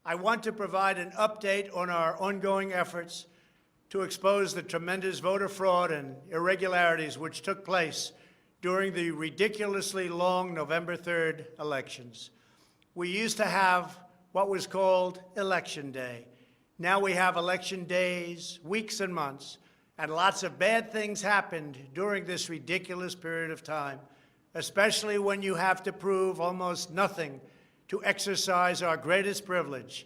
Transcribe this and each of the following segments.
I want to provide an update on our ongoing efforts to expose the tremendous voter fraud and irregularities which took place during the ridiculously long November 3rd elections. We used to have what was called Election Day. Now we have election days, weeks and months, and lots of bad things happened during this ridiculous period of time, especially when you have to prove almost nothing to exercise our greatest privilege,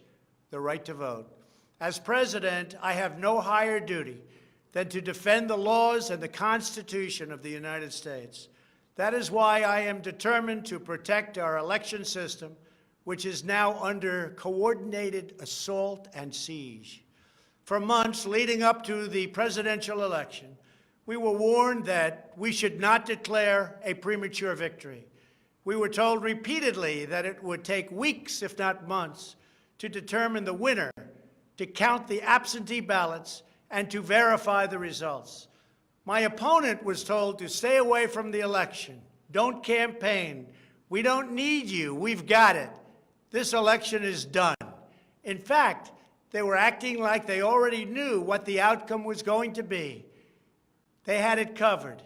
the right to vote. As president, I have no higher duty than to defend the laws and the Constitution of the United States. That is why I am determined to protect our election system, which is now under coordinated assault and siege. For months leading up to the presidential election, we were warned that we should not declare a premature victory. We were told repeatedly that it would take weeks, if not months, to determine the winner, to count the absentee ballots, and to verify the results. My opponent was told to stay away from the election. Don't campaign. We don't need you. We've got it. This election is done. In fact, they were acting like they already knew what the outcome was going to be. They had it covered,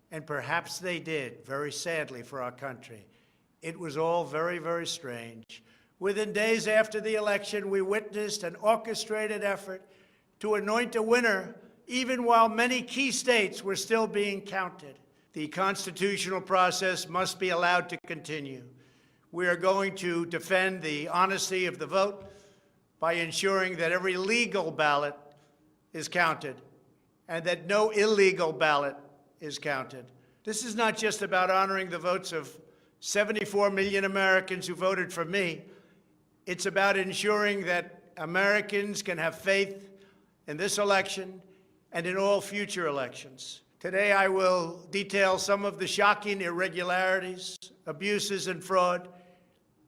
and perhaps they did, very sadly for our country. It was all very, very strange. Within days after the election, we witnessed an orchestrated effort to anoint a winner, even while many key states were still being counted. The constitutional process must be allowed to continue. We are going to defend the honesty of the vote by ensuring that every legal ballot is counted and that no illegal ballot is counted. This is not just about honoring the votes of 74 million Americans who voted for me. It's about ensuring that Americans can have faith in this election and in all future elections. Today, I will detail some of the shocking irregularities, abuses, and fraud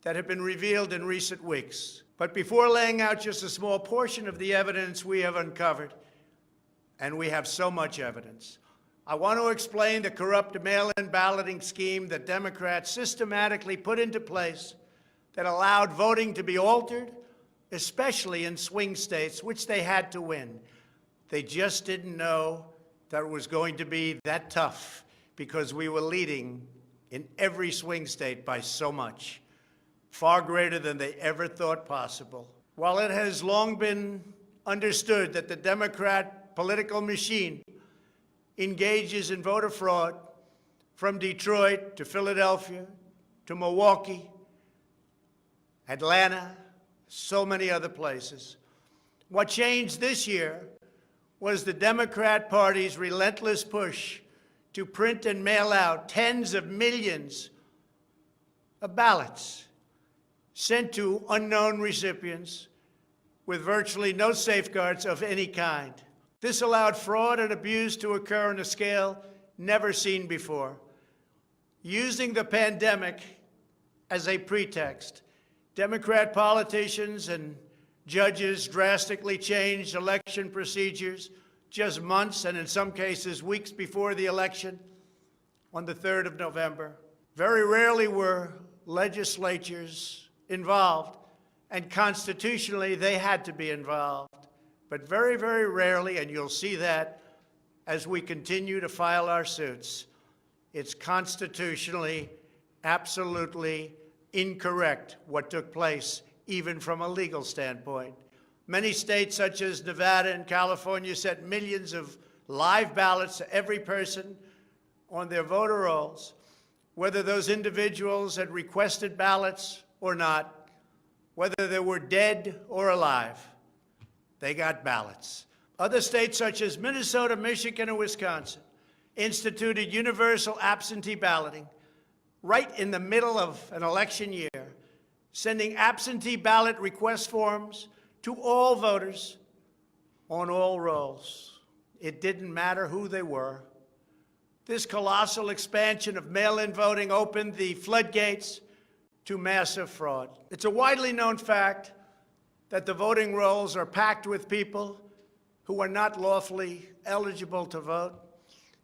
that have been revealed in recent weeks. But before laying out just a small portion of the evidence we have uncovered, and we have so much evidence, I want to explain the corrupt mail-in balloting scheme that Democrats systematically put into place that allowed voting to be altered, especially in swing states, which they had to win. They just didn't know that it was going to be that tough because we were leading in every swing state by so much, far greater than they ever thought possible. While it has long been understood that the Democrat political machine engages in voter fraud from Detroit to Philadelphia to Milwaukee, Atlanta, so many other places. What changed this year was the Democrat Party's relentless push to print and mail out tens of millions of ballots sent to unknown recipients with virtually no safeguards of any kind. This allowed fraud and abuse to occur on a scale never seen before. Using the pandemic as a pretext, Democrat politicians and judges drastically changed election procedures just months and in some cases weeks before the election on the 3rd of November. Very rarely were legislatures involved, and constitutionally they had to be involved. But very, very rarely, and you'll see that as we continue to file our suits, it's constitutionally absolutely incorrect what took place, even from a legal standpoint. Many states, such as Nevada and California, sent millions of live ballots to every person on their voter rolls, whether those individuals had requested ballots or not, whether they were dead or alive. They got ballots. Other states, such as Minnesota, Michigan, and Wisconsin, instituted universal absentee balloting right in the middle of an election year, sending absentee ballot request forms to all voters on all rolls. It didn't matter who they were. This colossal expansion of mail-in voting opened the floodgates to massive fraud. It's a widely known fact that the voting rolls are packed with people who are not lawfully eligible to vote,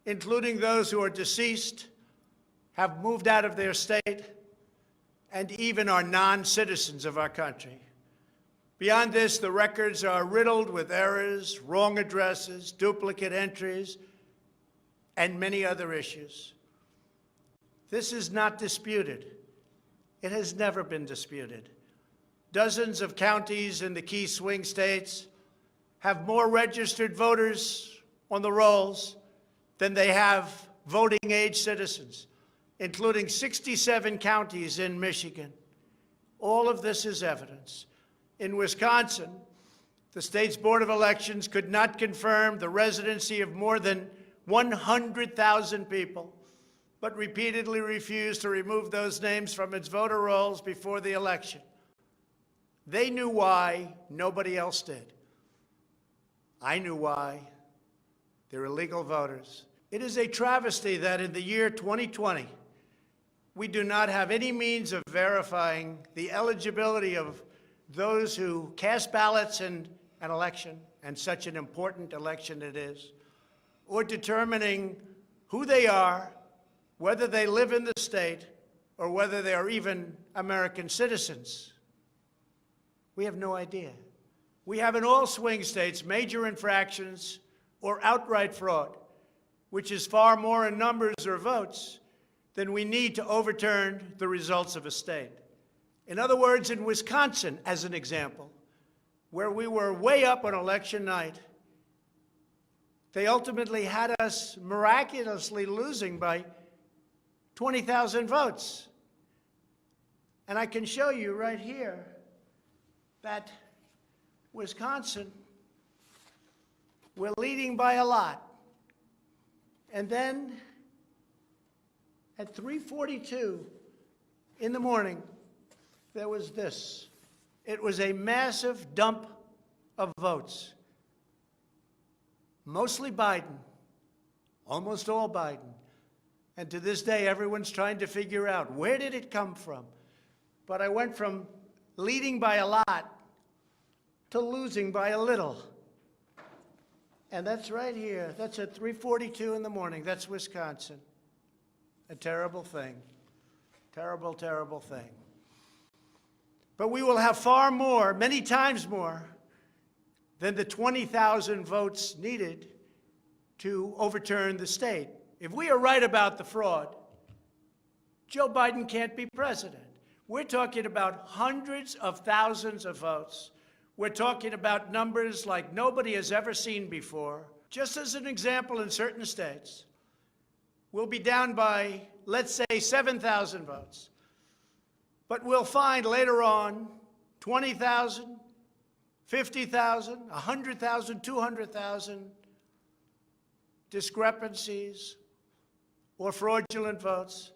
including those who are deceased, have moved out of their state, and even are non-citizens of our country. Beyond this, the records are riddled with errors, wrong addresses, duplicate entries, and many other issues. This is not disputed. It has never been disputed. Dozens of counties in the key swing states have more registered voters on the rolls than they have voting-age citizens, including 67 counties in Michigan. All of this is evidence. In Wisconsin, the state's Board of Elections could not confirm the residency of more than 100,000 people, but repeatedly refused to remove those names from its voter rolls before the election. They knew why, nobody else did. I knew why. They're illegal voters. It is a travesty that in the year 2020, we do not have any means of verifying the eligibility of those who cast ballots in an election, and such an important election it is, or determining who they are, whether they live in the state, or whether they are even American citizens. We have no idea. We have in all swing states major infractions or outright fraud, which is far more in numbers or votes than we need to overturn the results of a state. In other words, in Wisconsin, as an example, where we were way up on election night, they ultimately had us miraculously losing by 20,000 votes. And I can show you right here that Wisconsin, we're leading by a lot. And then at 3:42 in the morning, there was this. It was a massive dump of votes. Mostly Biden, almost all Biden. And to this day, everyone's trying to figure out, where did it come from? But I went from leading by a lot to losing by a little. And that's right here. That's at 3:42 in the morning. That's Wisconsin. A terrible thing. Terrible, terrible thing. But we will have far more, many times more, than the 20,000 votes needed to overturn the state. If we are right about the fraud, Joe Biden can't be president. We're talking about hundreds of thousands of votes. We're talking about numbers like nobody has ever seen before. Just as an example, in certain states, we'll be down by, let's say, 7,000 votes. But we'll find later on 20,000, 50,000, 100,000, 200,000 discrepancies or fraudulent votes.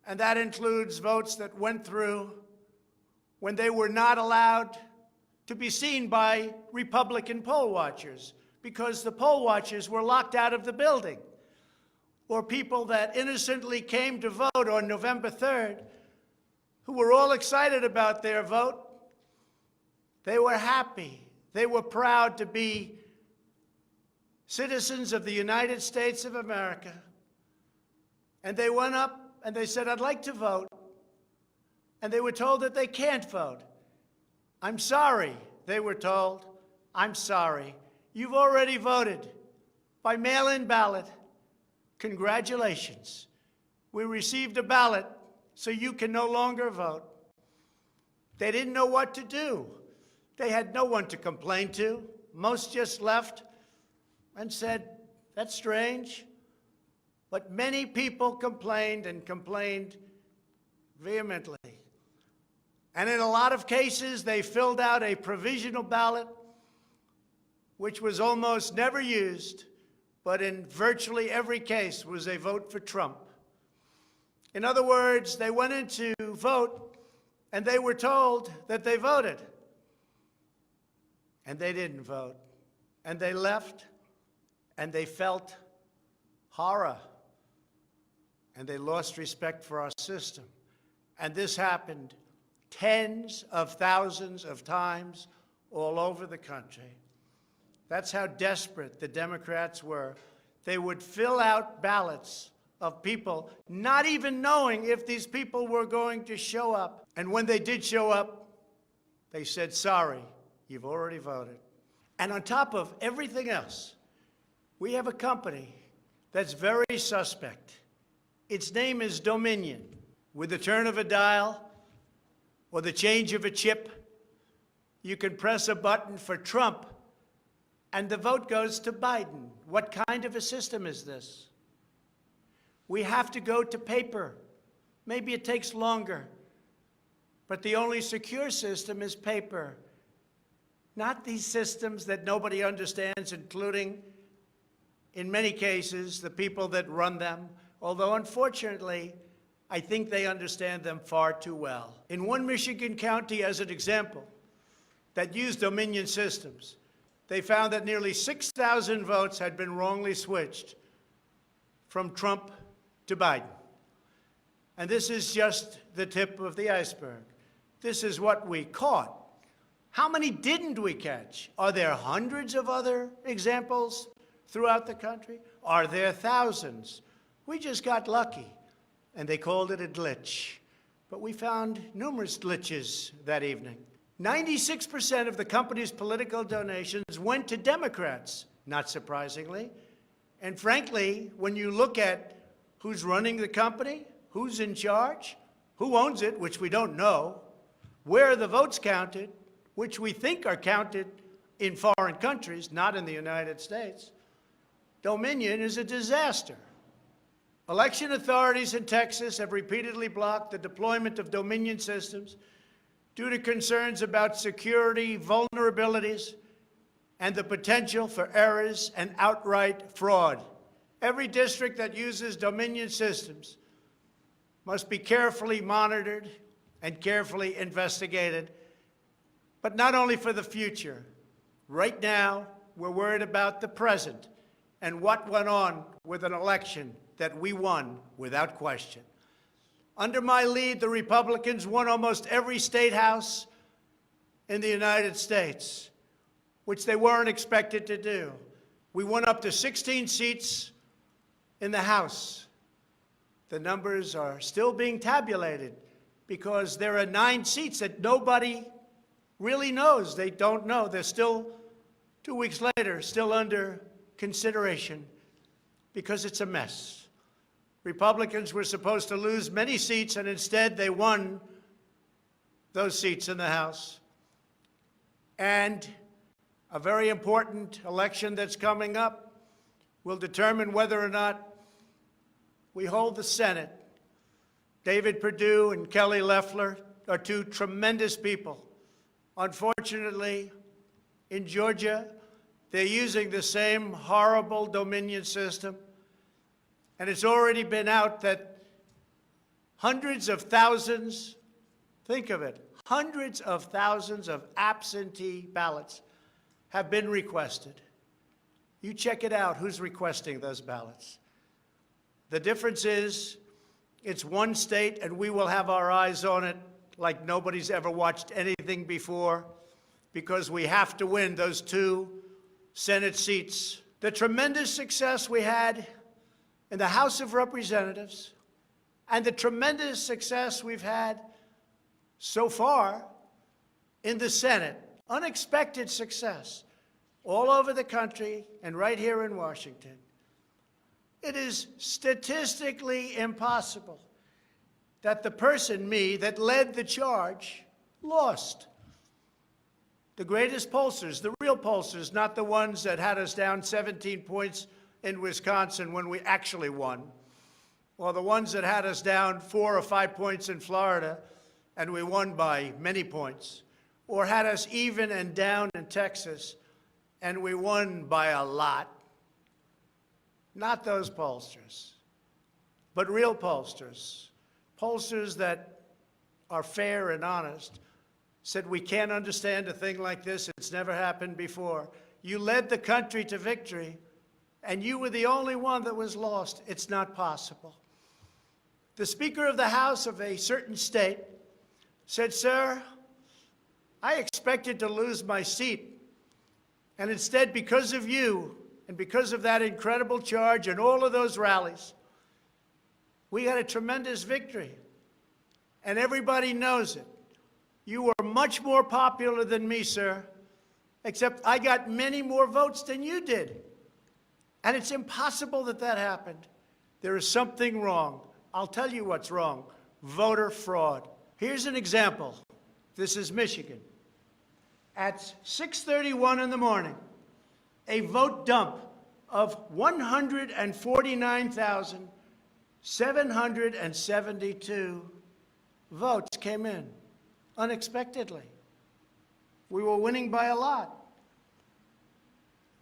And that includes votes that went through when they were not allowed to be seen by Republican poll watchers because the poll watchers were locked out of the building. Or people that innocently came to vote on November 3rd who were all excited about their vote. They were happy. They were proud to be citizens of the United States of America. And they went up and they said, I'd like to vote. And they were told that they can't vote. I'm sorry, they were told. I'm sorry. You've already voted by mail-in ballot. Congratulations. We received a ballot, so you can no longer vote. They didn't know what to do. They had no one to complain to. Most just left and said, that's strange. But many people complained and complained vehemently. And in a lot of cases, they filled out a provisional ballot, which was almost never used, but in virtually every case was a vote for Trump. In other words, they went in to vote, and they were told that they voted. And they didn't vote. And they left, and they felt horror. And they lost respect for our system. And this happened tens of thousands of times all over the country. That's how desperate the Democrats were. They would fill out ballots of people not even knowing if these people were going to show up. And when they did show up, they said, sorry, You've already voted. And on top of everything else, we have a company that's very suspect. Its name is Dominion. With the turn of a dial or the change of a chip, you can press a button for Trump and the vote goes to Biden. What kind of a system is this? We have to go to paper. Maybe it takes longer, but the only secure system is paper. Not these systems that nobody understands, including, in many cases, the people that run them, although unfortunately, I think they understand them far too well. In one Michigan county, as an example, that used Dominion systems, they found that nearly 6,000 votes had been wrongly switched from Trump to Biden. And this is just the tip of the iceberg. This is what we caught. How many didn't we catch? Are there hundreds of other examples throughout the country? Are there thousands? We just got lucky, and they called it a glitch. But we found numerous glitches that evening. 96% of the company's political donations went to Democrats, not surprisingly. And frankly, when you look at who's running the company, who's in charge, who owns it, which we don't know, where are the votes counted, which we think are counted in foreign countries, not in the United States, Dominion is a disaster. Election authorities in Texas have repeatedly blocked the deployment of Dominion systems due to concerns about security vulnerabilities and the potential for errors and outright fraud. Every district that uses Dominion systems must be carefully monitored and carefully investigated, but not only for the future. Right now, we're worried about the present and what went on with an election that we won without question. Under my lead, the Republicans won almost every state house in the United States, which they weren't expected to do. We won up to 16 seats in the House. The numbers are still being tabulated because there are 9 seats that nobody really knows. They don't know. They're still, 2 weeks later, still under consideration because it's a mess. Republicans were supposed to lose many seats, and instead they won those seats in the House. And a very important election that's coming up will determine whether or not we hold the Senate. David Perdue and Kelly Loeffler are 2 tremendous people. Unfortunately, in Georgia, they're using the same horrible Dominion system. And it's already been out that hundreds of thousands, think of it, hundreds of thousands of absentee ballots have been requested. You check it out, who's requesting those ballots. The difference is it's one state, and we will have our eyes on it like nobody's ever watched anything before, because we have to win those 2 Senate seats. The tremendous success we had in the House of Representatives and the tremendous success we've had so far in the Senate, unexpected success all over the country and right here in Washington. It is statistically impossible that the person, me, that led the charge lost. The greatest pollsters, the real pollsters, not the ones that had us down 17 points in Wisconsin when we actually won, or the ones that had us down 4 or 5 points in Florida and we won by many points, or had us even and down in Texas and we won by a lot. Not those pollsters, but real pollsters, pollsters that are fair and honest, said we can't understand a thing like this. It's never happened before. You led the country to victory, and you were the only one that was lost. It's not possible. The Speaker of the House of a certain state said, "Sir, I expected to lose my seat, and instead, because of you and because of that incredible charge and all of those rallies, we had a tremendous victory, and everybody knows it. You were much more popular than me, sir, except I got many more votes than you did. And it's impossible that that happened. There is something wrong. I'll tell you what's wrong. Voter fraud. Here's an example. This is Michigan. At 6:31 in the morning, a vote dump of 149,772 votes came in unexpectedly. We were winning by a lot.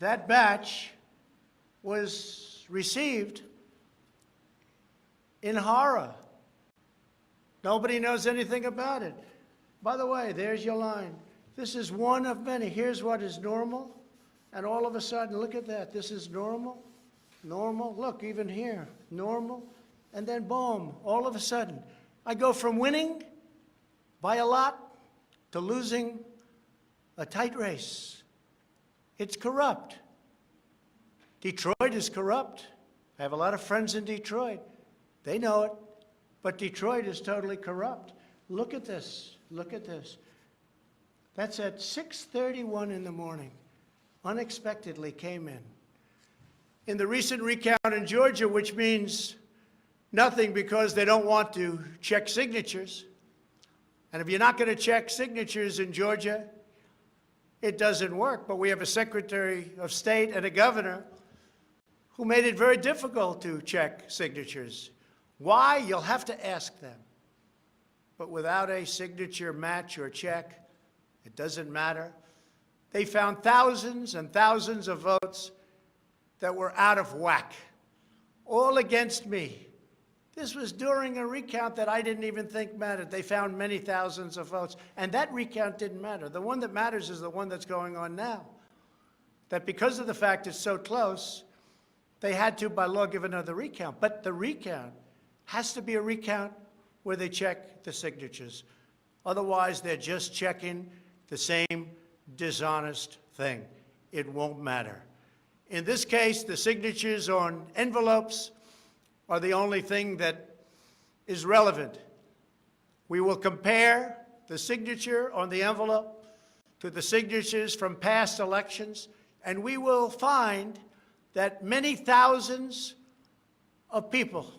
That batch was received in horror. Nobody knows anything about it. By the way, there's your line. This is one of many. Here's what is normal. And all of a sudden, look at that. This is normal, normal. Look, even here, normal. And then boom, all of a sudden, I go from winning by a lot to losing a tight race. It's corrupt. Detroit is corrupt. I have a lot of friends in Detroit. They know it. But Detroit is totally corrupt. Look at this. Look at this. That's at 6:31 in the morning. Unexpectedly came in. In the recent recount in Georgia, which means nothing because they don't want to check signatures. And if you're not going to check signatures in Georgia, it doesn't work. But we have a Secretary of State and a governor who made it very difficult to check signatures. Why? You'll have to ask them. But without a signature match or check, it doesn't matter. They found thousands and thousands of votes that were out of whack, all against me. This was during a recount that I didn't even think mattered. They found many thousands of votes, and that recount didn't matter. The one that matters is the one that's going on now. That because of the fact it's so close, they had to, by law, give another recount. But the recount has to be a recount where they check the signatures. Otherwise, they're just checking the same dishonest thing. It won't matter. In this case, the signatures on envelopes are the only thing that is relevant. We will compare the signature on the envelope to the signatures from past elections, and we will find that many thousands of people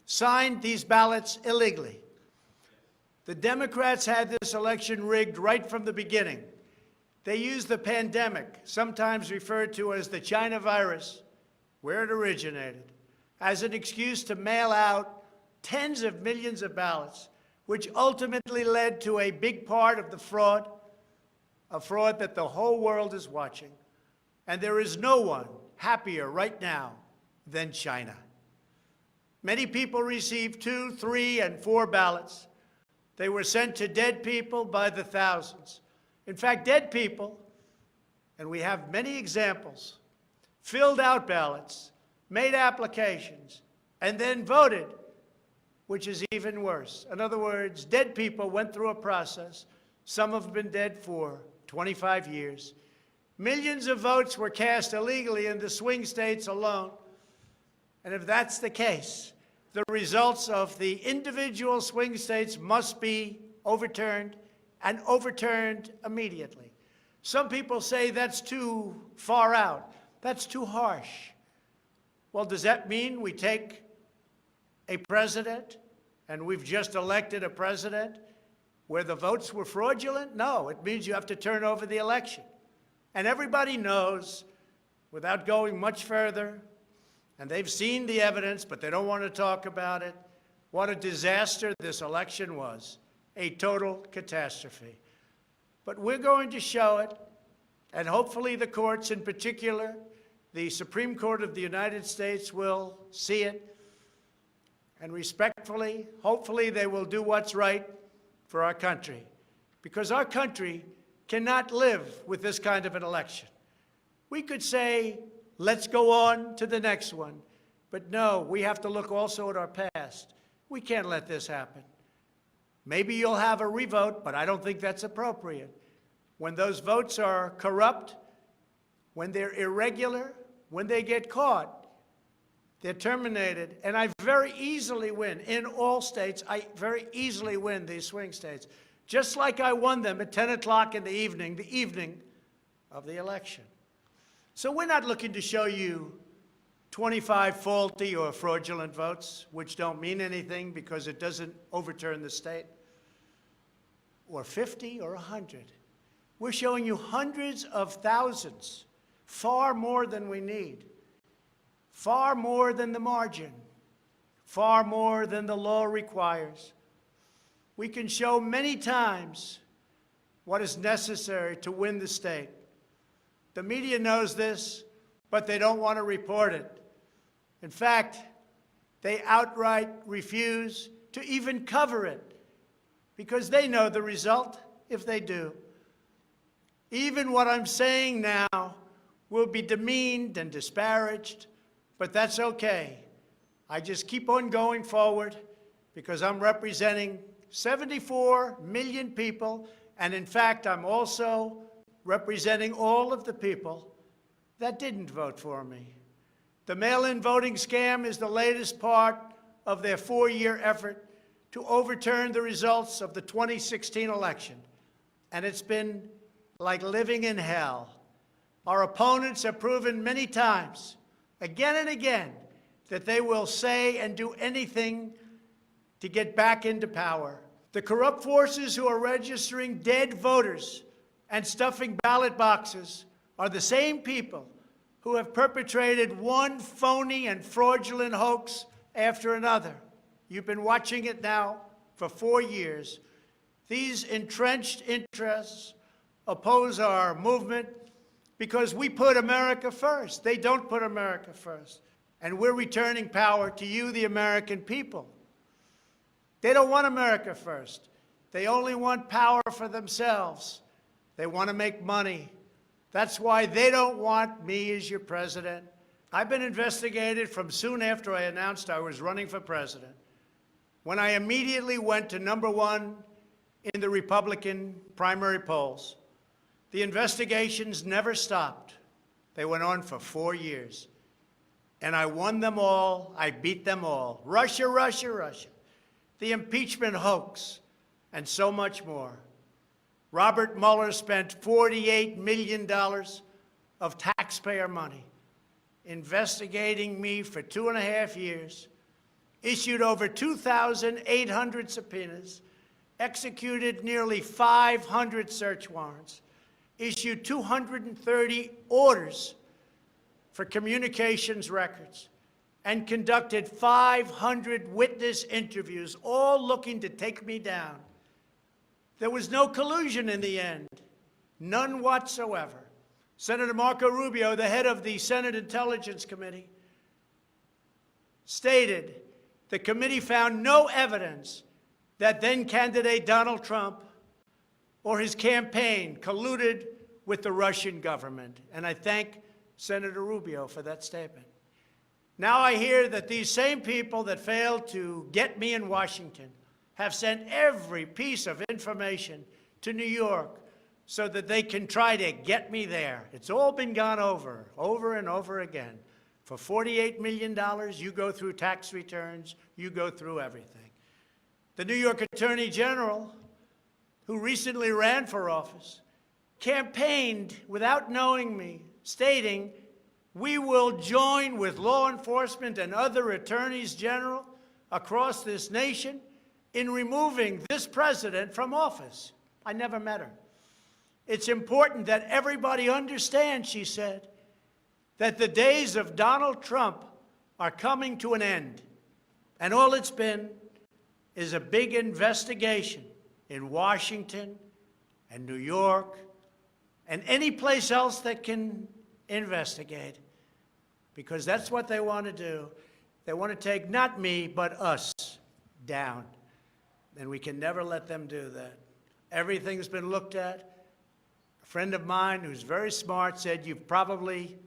signed these ballots illegally. The Democrats had this election rigged right from the beginning. They used the pandemic, sometimes referred to as the China virus, where it originated, as an excuse to mail out tens of millions of ballots, which ultimately led to a big part of the fraud, a fraud that the whole world is watching. And there is no one happier right now than China. Many people received 2, 3, and 4 ballots. They were sent to dead people by the thousands. In fact, dead people, and we have many examples, filled out ballots, made applications, and then voted, which is even worse. In other words, dead people went through a process. Some have been dead for 25 years. Millions of votes were cast illegally in the swing states alone. And if that's the case, the results of the individual swing states must be overturned, and overturned immediately. Some people say that's too far out. That's too harsh. Well, does that mean we take a president, and we've just elected a president, where the votes were fraudulent? No, it means you have to turn over the election. And everybody knows, without going much further, and they've seen the evidence, but they don't want to talk about it, what a disaster this election was. A total catastrophe. But we're going to show it, and hopefully the courts, in particular, the Supreme Court of the United States, will see it. And respectfully, hopefully they will do what's right for our country. Because our country cannot live with this kind of an election. We could say, let's go on to the next one. But no, we have to look also at our past. We can't let this happen. Maybe you'll have a revote, but I don't think that's appropriate. When those votes are corrupt, when they're irregular, when they get caught, they're terminated. And I very easily win. In all states, I very easily win these swing states. Just like I won them at 10 o'clock in the evening of the election. So we're not looking to show you 25 faulty or fraudulent votes, which don't mean anything because it doesn't overturn the state, or 50 or 100. We're showing you hundreds of thousands, far more than we need, far more than the margin, far more than the law requires. We can show many times what is necessary to win the state. The media knows this, but they don't want to report it. In fact, they outright refuse to even cover it because they know the result if they do. Even what I'm saying now will be demeaned and disparaged, but that's okay. I just keep on going forward because I'm representing 74 million people, and in fact, I'm also representing all of the people that didn't vote for me. The mail-in voting scam is the latest part of their 4-year effort to overturn the results of the 2016 election, and it's been like living in hell. Our opponents have proven many times, again and again, that they will say and do anything to get back into power. The corrupt forces who are registering dead voters and stuffing ballot boxes are the same people who have perpetrated one phony and fraudulent hoax after another. You've been watching it now for 4 years. These entrenched interests oppose our movement because we put America first. They don't put America first. And we're returning power to you, the American people. They don't want America first. They only want power for themselves. They want to make money. That's why they don't want me as your president. I've been investigated from soon after I announced I was running for president, when I immediately went to #1 in the Republican primary polls. The investigations never stopped. They went on for 4 years. And I won them all. I beat them all. Russia, Russia, Russia. The impeachment hoax, and so much more. Robert Mueller spent $48 million of taxpayer money investigating me for 2.5 years, issued over 2,800 subpoenas, executed nearly 500 search warrants, issued 230 orders for communications records, and conducted 500 witness interviews, all looking to take me down. There was no collusion in the end, none whatsoever. Senator Marco Rubio, the head of the Senate Intelligence Committee, stated the committee found no evidence that then-candidate Donald Trump or his campaign colluded with the Russian government. And I thank Senator Rubio for that statement. Now I hear that these same people that failed to get me in Washington have sent every piece of information to New York so that they can try to get me there. It's all been gone over and over again. For $48 million, you go through tax returns, you go through everything. The New York Attorney General, who recently ran for office, campaigned without knowing me, stating, "We will join with law enforcement and other attorneys general across this nation in removing this president from office." I never met her. It's important that everybody understand, she said, that the days of Donald Trump are coming to an end. And all it's been is a big investigation in Washington and New York and any place else that can investigate, because that's what they want to do. They want to take not me, but us down. And we can never let them do that. Everything's been looked at. A friend of mine who's very smart said, "You've probably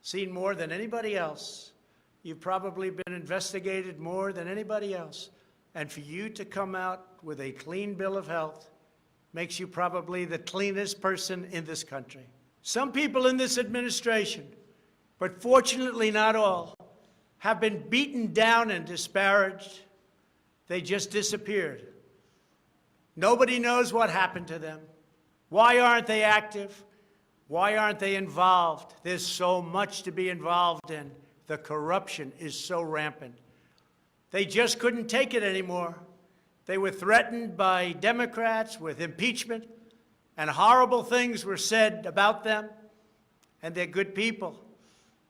seen more than anybody else. You've probably been investigated more than anybody else. And for you to come out with a clean bill of health makes you probably the cleanest person in this country." Some people in this administration, but fortunately not all, have been beaten down and disparaged. They just disappeared. Nobody knows what happened to them. Why aren't they active? Why aren't they involved? There's so much to be involved in. The corruption is so rampant. They just couldn't take it anymore. They were threatened by Democrats with impeachment, and horrible things were said about them, and they're good people.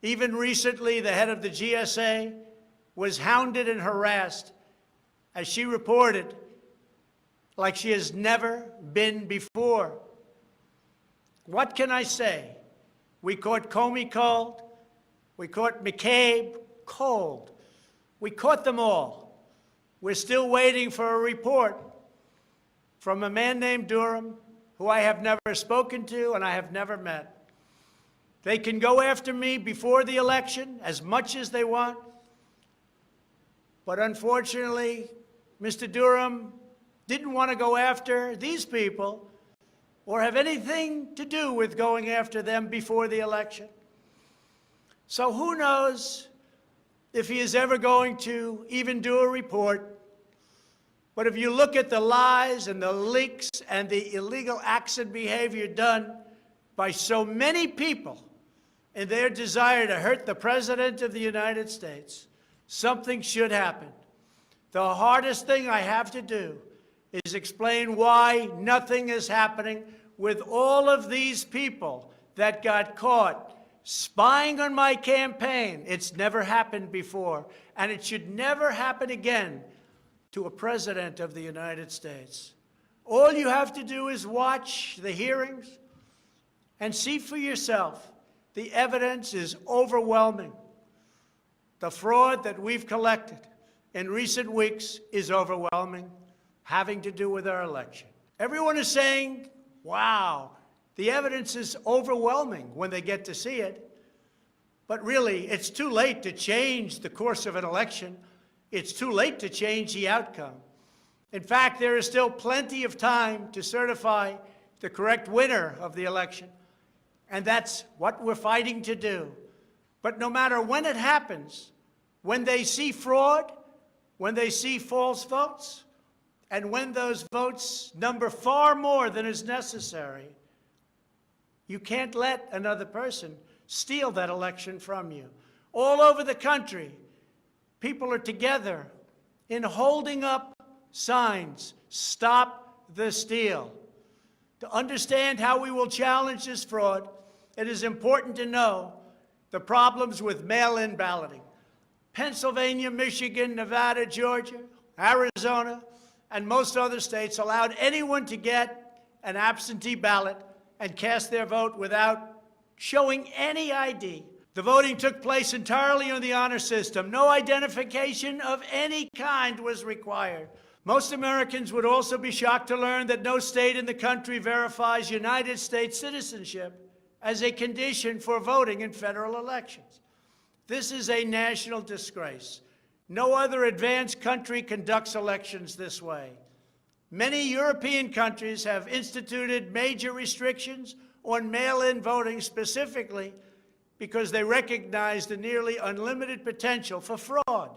Even recently, the head of the GSA was hounded and harassed, as she reported, like she has never been before. What can I say? We caught Comey cold. We caught McCabe cold. We caught them all. We're still waiting for a report from a man named Durham, who I have never spoken to and I have never met. They can go after me before the election as much as they want. But unfortunately, Mr. Durham didn't want to go after these people or have anything to do with going after them before the election. So who knows if he is ever going to even do a report. But if you look at the lies and the leaks and the illegal acts and behavior done by so many people in their desire to hurt the President of the United States, something should happen. The hardest thing I have to do is explain why nothing is happening with all of these people that got caught spying on my campaign. It's never happened before, and it should never happen again to a president of the United States. All you have to do is watch the hearings and see for yourself. The evidence is overwhelming. The fraud that we've collected in recent weeks is overwhelming, having to do with our election. Everyone is saying, wow, the evidence is overwhelming when they get to see it. But really, it's too late to change the course of an election. It's too late to change the outcome. In fact, there is still plenty of time to certify the correct winner of the election. And that's what we're fighting to do. But no matter when it happens, when they see fraud, when they see false votes, and when those votes number far more than is necessary, you can't let another person steal that election from you. All over the country, people are together in holding up signs, "Stop the Steal." To understand how we will challenge this fraud, it is important to know the problems with mail-in balloting. Pennsylvania, Michigan, Nevada, Georgia, Arizona, and most other states allowed anyone to get an absentee ballot and cast their vote without showing any ID. The voting took place entirely on the honor system. No identification of any kind was required. Most Americans would also be shocked to learn that no state in the country verifies United States citizenship as a condition for voting in federal elections. This is a national disgrace. No other advanced country conducts elections this way. Many European countries have instituted major restrictions on mail-in voting specifically because they recognize the nearly unlimited potential for fraud.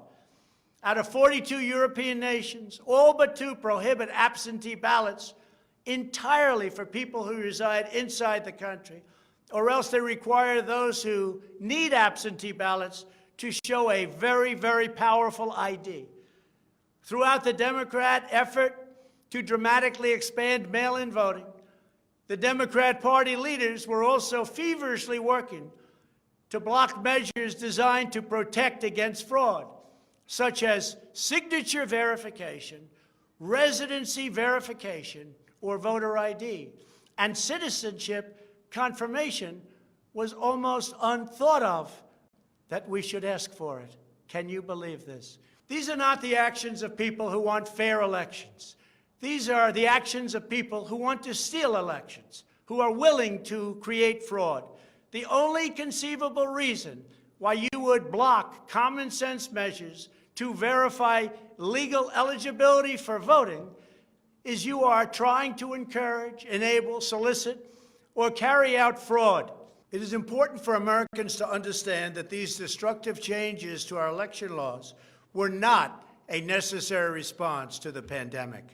Out of 42 European nations, all but 2 prohibit absentee ballots entirely for people who reside inside the country, or else they require those who need absentee ballots to show a very, very powerful ID. Throughout the Democrat effort to dramatically expand mail-in voting, the Democrat Party leaders were also feverishly working to block measures designed to protect against fraud, such as signature verification, residency verification, or voter ID. And citizenship confirmation was almost unthought of that we should ask for it. Can you believe this? These are not the actions of people who want fair elections. These are the actions of people who want to steal elections, who are willing to create fraud. The only conceivable reason why you would block common sense measures to verify legal eligibility for voting is you are trying to encourage, enable, solicit, or carry out fraud. It is important for Americans to understand that these destructive changes to our election laws were not a necessary response to the pandemic.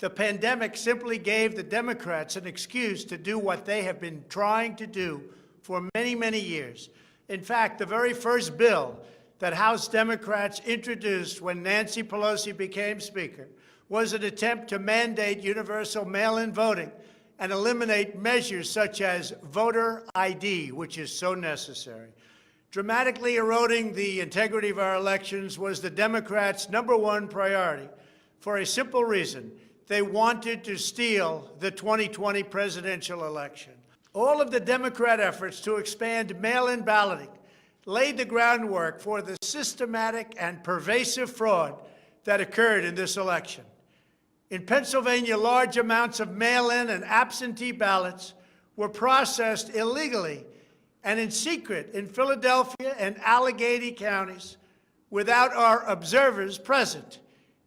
The pandemic simply gave the Democrats an excuse to do what they have been trying to do for many, many years. In fact, the very first bill that House Democrats introduced when Nancy Pelosi became Speaker was an attempt to mandate universal mail-in voting and eliminate measures such as voter ID, which is so necessary. Dramatically eroding the integrity of our elections was the Democrats' #1 priority for a simple reason. They wanted to steal the 2020 presidential election. All of the Democrat efforts to expand mail-in balloting laid the groundwork for the systematic and pervasive fraud that occurred in this election. In Pennsylvania, large amounts of mail-in and absentee ballots were processed illegally and in secret in Philadelphia and Allegheny counties without our observers present.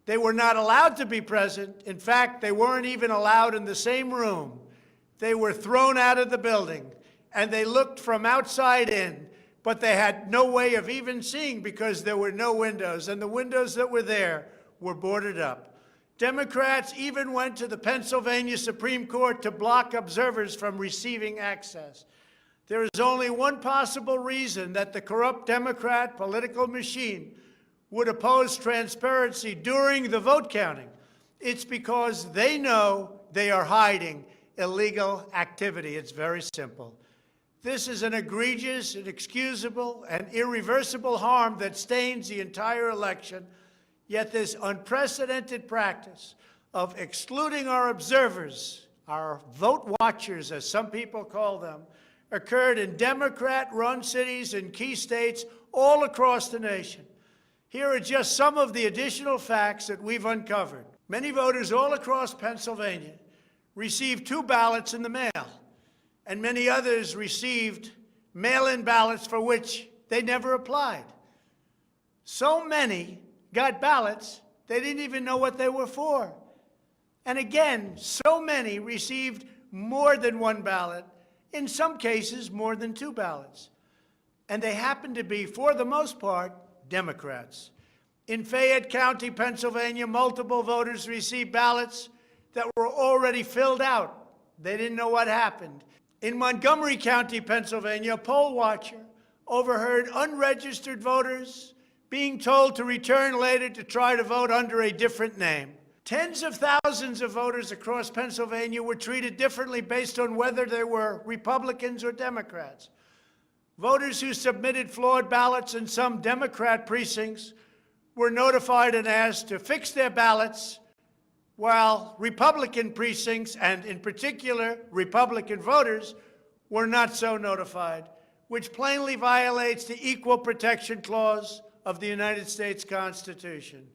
They were not allowed to be present. In fact, they weren't even allowed in the same room. They were thrown out of the building, and they looked from outside in, but they had no way of even seeing because there were no windows, and the windows that were there were boarded up. Democrats even went to the Pennsylvania Supreme Court to block observers from receiving access. There is only one possible reason that the corrupt Democrat political machine would oppose transparency during the vote counting. It's because they know they are hiding illegal activity. It's very simple. This is an egregious, inexcusable, and irreversible harm that stains the entire election. Yet this unprecedented practice of excluding our observers, our vote watchers, as some people call them, occurred in Democrat-run cities and key states all across the nation. Here are just some of the additional facts that we've uncovered. Many voters all across Pennsylvania received 2 ballots in the mail, and many others received mail-in ballots for which they never applied. So many got ballots, they didn't even know what they were for. And again, so many received more than 1 ballot, in some cases more than 2 ballots. And they happened to be, for the most part, Democrats. In Fayette County, Pennsylvania, multiple voters received ballots that were already filled out. They didn't know what happened. In Montgomery County, Pennsylvania, a poll watcher overheard unregistered voters being told to return later to try to vote under a different name. Tens of thousands of voters across Pennsylvania were treated differently based on whether they were Republicans or Democrats. Voters who submitted flawed ballots in some Democrat precincts were notified and asked to fix their ballots, while Republican precincts, and in particular Republican voters, were not so notified, which plainly violates the Equal Protection Clause of the United States Constitution.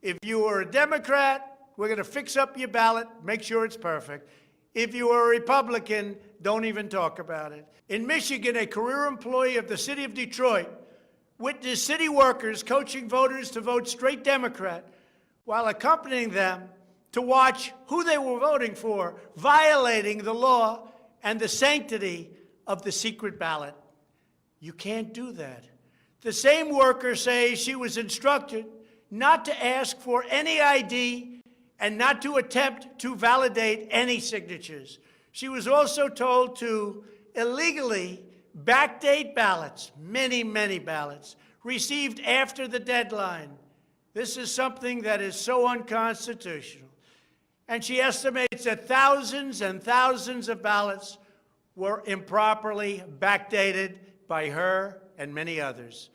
If you are a Democrat, we're going to fix up your ballot, make sure it's perfect. If you are a Republican, don't even talk about it. In Michigan, a career employee of the city of Detroit witnessed city workers coaching voters to vote straight Democrat while accompanying them to watch who they were voting for, violating the law and the sanctity of the secret ballot. You can't do that. The same worker says she was instructed not to ask for any ID and not to attempt to validate any signatures. She was also told to illegally backdate ballots, many, many ballots, received after the deadline. This is something that is so unconstitutional. And she estimates that thousands and thousands of ballots were improperly backdated by her and many others.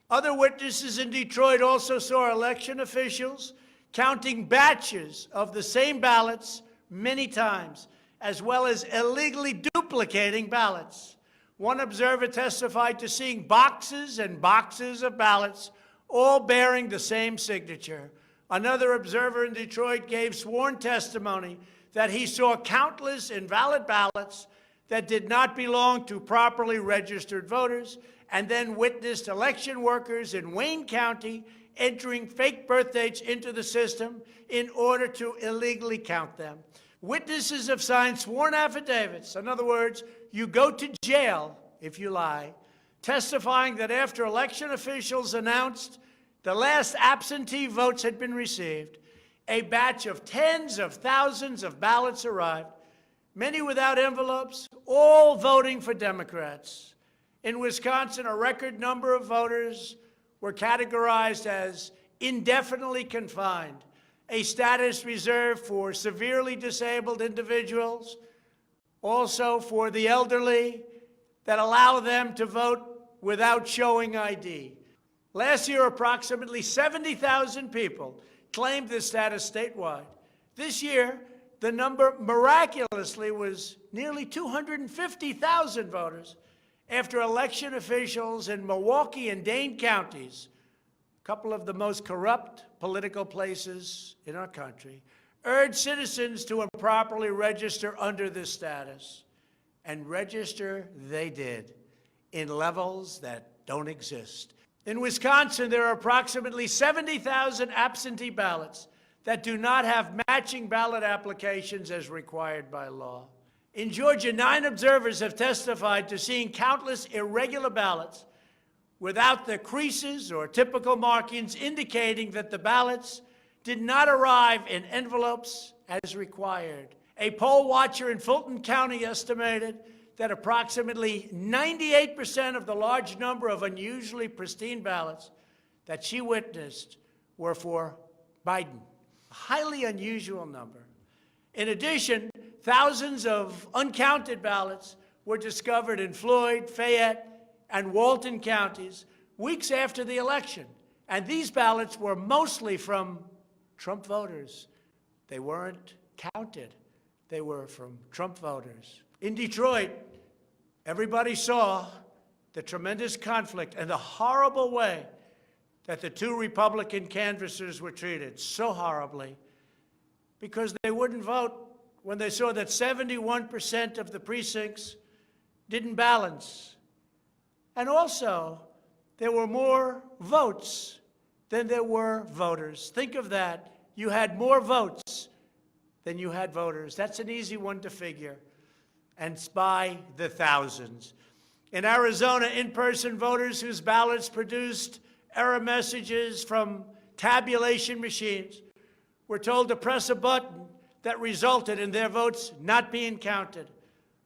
Other witnesses in Detroit also saw election officials counting batches of the same ballots many times, as well as illegally duplicating ballots. One observer testified to seeing boxes and boxes of ballots, all bearing the same signature. Another observer in Detroit gave sworn testimony that he saw countless invalid ballots that did not belong to properly registered voters, and then witnessed election workers in Wayne County entering fake birth dates into the system in order to illegally count them. Witnesses have signed sworn affidavits. In other words, you go to jail if you lie, testifying that after election officials announced the last absentee votes had been received, a batch of tens of thousands of ballots arrived, many without envelopes, all voting for Democrats. In Wisconsin, a record number of voters were categorized as indefinitely confined, a status reserved for severely disabled individuals, also for the elderly, that allow them to vote without showing ID. Last year, approximately 70,000 people claimed this status statewide. This year, the number miraculously was nearly 250,000 voters after election officials in Milwaukee and Dane counties, a couple of the most corrupt political places in our country, urged citizens to improperly register under this status. And register they did in levels that don't exist. In Wisconsin, there are approximately 70,000 absentee ballots that do not have matching ballot applications as required by law. In Georgia, 9 observers have testified to seeing countless irregular ballots without the creases or typical markings indicating that the ballots did not arrive in envelopes as required. A poll watcher in Fulton County estimated that approximately 98% of the large number of unusually pristine ballots that she witnessed were for Biden, a highly unusual number. In addition, thousands of uncounted ballots were discovered in Floyd, Fayette, and Walton counties weeks after the election, and these ballots were mostly from Trump voters. They weren't counted. They were from Trump voters. In Detroit, everybody saw the tremendous conflict and the horrible way that the 2 Republican canvassers were treated, so horribly, because they wouldn't vote when they saw that 71% of the precincts didn't balance. And also, there were more votes than there were voters. Think of that. You had more votes than you had voters. That's an easy one to figure, and it's by the thousands. In Arizona, in-person voters whose ballots produced error messages from tabulation machines were told to press a button that resulted in their votes not being counted.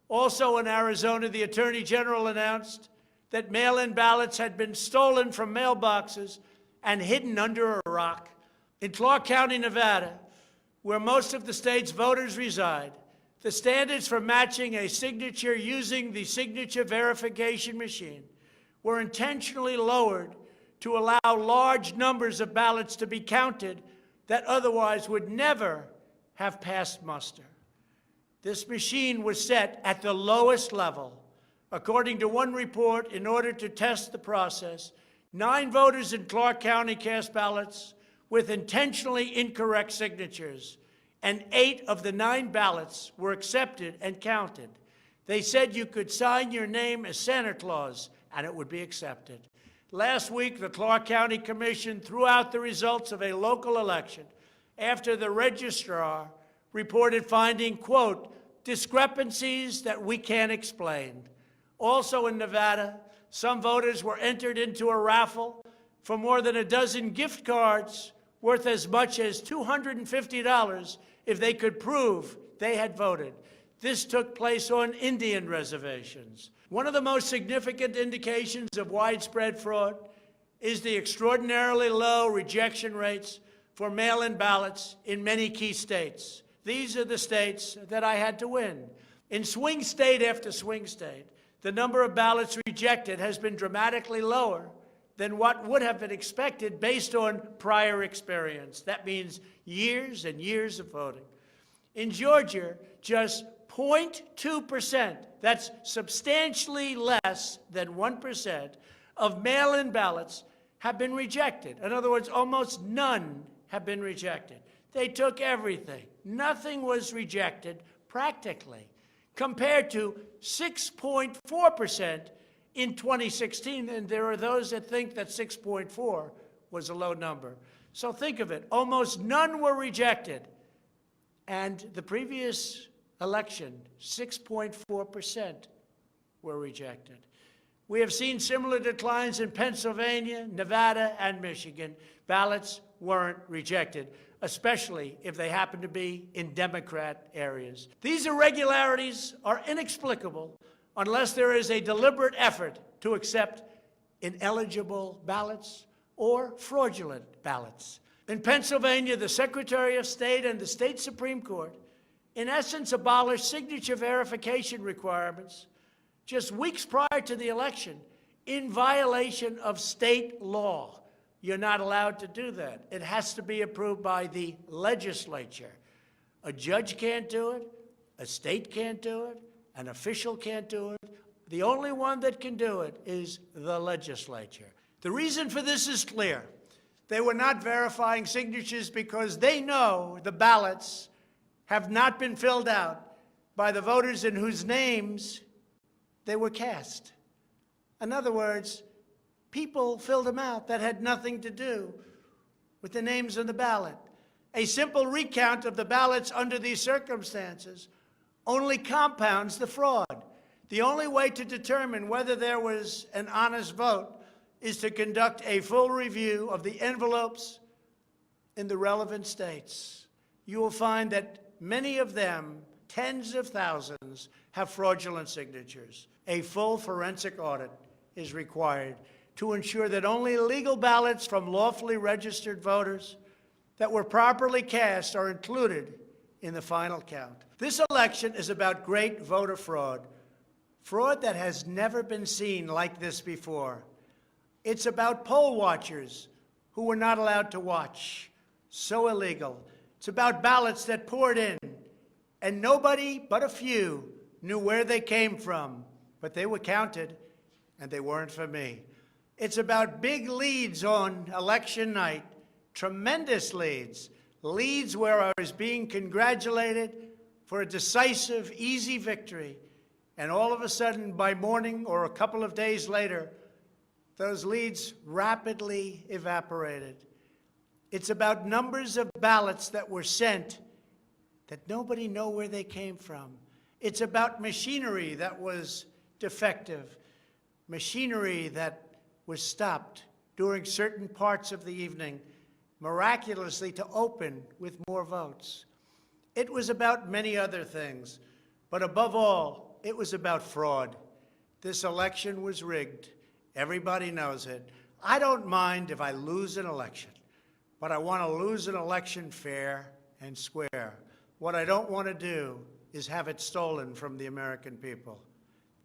Also in Arizona, the Attorney General announced that mail-in ballots had been stolen from mailboxes and hidden under a rock. In Clark County, Nevada, where most of the state's voters reside, the standards for matching a signature using the signature verification machine were intentionally lowered to allow large numbers of ballots to be counted that otherwise would never have passed muster. This machine was set at the lowest level. According to one report, in order to test the process, 9 voters in Clark County cast ballots with intentionally incorrect signatures, and 8 of the 9 ballots were accepted and counted. They said you could sign your name as Santa Claus, and it would be accepted. Last week, the Clark County Commission threw out the results of a local election after the registrar reported finding, quote, discrepancies that we can't explain. Also in Nevada, some voters were entered into a raffle for more than a dozen gift cards worth as much as $250 if they could prove they had voted. This took place on Indian reservations. One of the most significant indications of widespread fraud is the extraordinarily low rejection rates for mail-in ballots in many key states. These are the states that I had to win. In swing state after swing state, the number of ballots rejected has been dramatically lower than what would have been expected based on prior experience. That means years and years of voting. In Georgia, just 0.2%, that's substantially less than 1%, of mail-in ballots have been rejected. In other words, almost none have been rejected. They took everything. Nothing was rejected practically, compared to 6.4% in 2016, and there are those that think that 6.4 was a low number. So think of it, almost none were rejected. And the previous election, 6.4% were rejected. We have seen similar declines in Pennsylvania, Nevada, and Michigan. Ballots weren't rejected, especially if they happen to be in Democrat areas. These irregularities are inexplicable unless there is a deliberate effort to accept ineligible ballots or fraudulent ballots. In Pennsylvania, the Secretary of State and the state Supreme Court, in essence, abolished signature verification requirements just weeks prior to the election in violation of state law. You're not allowed to do that. It has to be approved by the legislature. A judge can't do it, a state can't do it, an official can't do it. The only one that can do it is the legislature. The reason for this is clear. They were not verifying signatures because they know the ballots have not been filled out by the voters in whose names they were cast. In other words, people filled them out that had nothing to do with the names on the ballot. A simple recount of the ballots under these circumstances only compounds the fraud. The only way to determine whether there was an honest vote is to conduct a full review of the envelopes in the relevant states. You will find that many of them, tens of thousands, have fraudulent signatures. A full forensic audit is required to ensure that only legal ballots from lawfully registered voters that were properly cast are included in the final count. This election is about great voter fraud, fraud that has never been seen like this before. It's about poll watchers who were not allowed to watch. So illegal. It's about ballots that poured in, and nobody but a few knew where they came from, but they were counted, and they weren't for me. It's about big leads on election night, tremendous leads, leads where I was being congratulated for a decisive, easy victory, and all of a sudden, by morning or a couple of days later, those leads rapidly evaporated. It's about numbers of ballots that were sent that nobody knew where they came from. It's about machinery that was defective, machinery that was stopped during certain parts of the evening, miraculously to open with more votes. It was about many other things, but above all, it was about fraud. This election was rigged. Everybody knows it. I don't mind if I lose an election, but I want to lose an election fair and square. What I don't want to do is have it stolen from the American people.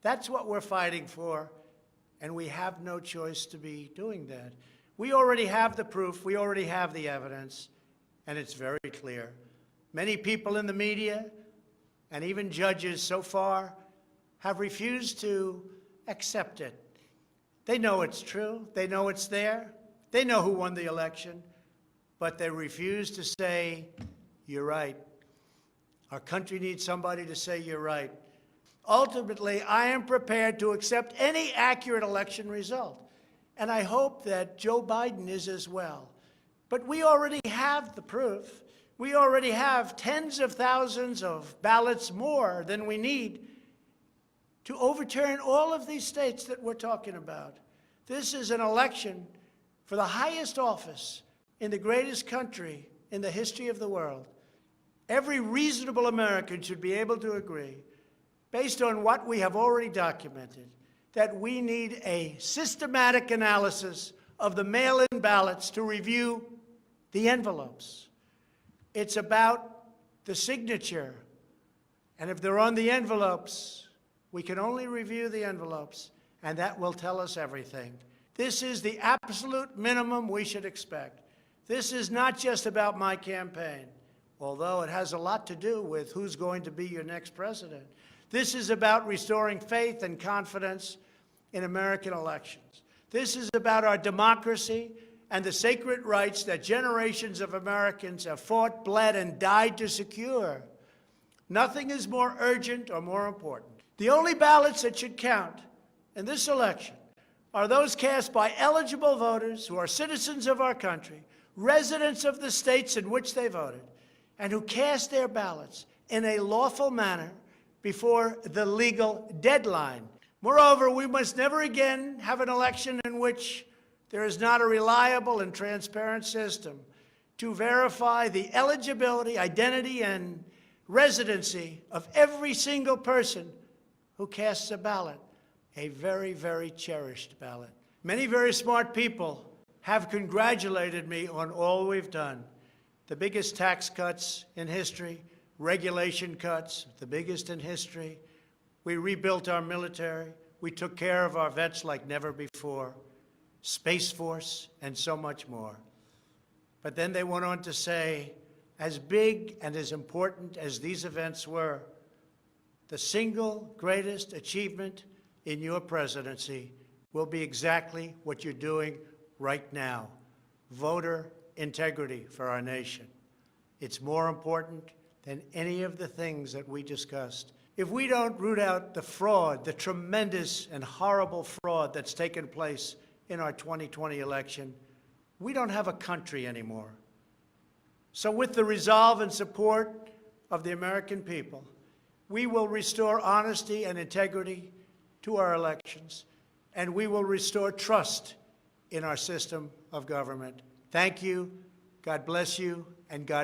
That's what we're fighting for, and we have no choice to be doing that. We already have the proof, we already have the evidence, and it's very clear. Many people in the media, and even judges so far, have refused to accept it. They know it's true. They know it's there. They know who won the election. But they refuse to say, you're right. Our country needs somebody to say you're right. Ultimately, I am prepared to accept any accurate election result. And I hope that Joe Biden is as well. But we already have the proof. We already have tens of thousands of ballots more than we need to overturn all of these states that we're talking about. This is an election for the highest office in the greatest country in the history of the world. Every reasonable American should be able to agree, based on what we have already documented, that we need a systematic analysis of the mail-in ballots to review the envelopes. It's about the signature. And if they're on the envelopes, we can only review the envelopes, and that will tell us everything. This is the absolute minimum we should expect. This is not just about my campaign, although it has a lot to do with who's going to be your next president. This is about restoring faith and confidence in American elections. This is about our democracy and the sacred rights that generations of Americans have fought, bled, and died to secure. Nothing is more urgent or more important. The only ballots that should count in this election are those cast by eligible voters who are citizens of our country, residents of the states in which they voted, and who cast their ballots in a lawful manner before the legal deadline. Moreover, we must never again have an election in which there is not a reliable and transparent system to verify the eligibility, identity, and residency of every single person who casts a ballot, a very, very cherished ballot. Many very smart people have congratulated me on all we've done. The biggest tax cuts in history, regulation cuts, the biggest in history. We rebuilt our military. We took care of our vets like never before. Space Force, and so much more. But then they went on to say, as big and as important as these events were, the single greatest achievement in your presidency will be exactly what you're doing right now, voter integrity for our nation. It's more important than any of the things that we discussed. If we don't root out the fraud, the tremendous and horrible fraud that's taken place in our 2020 election, we don't have a country anymore. So with the resolve and support of the American people, we will restore honesty and integrity to our elections, and we will restore trust in our system of government. Thank you, God bless you, and God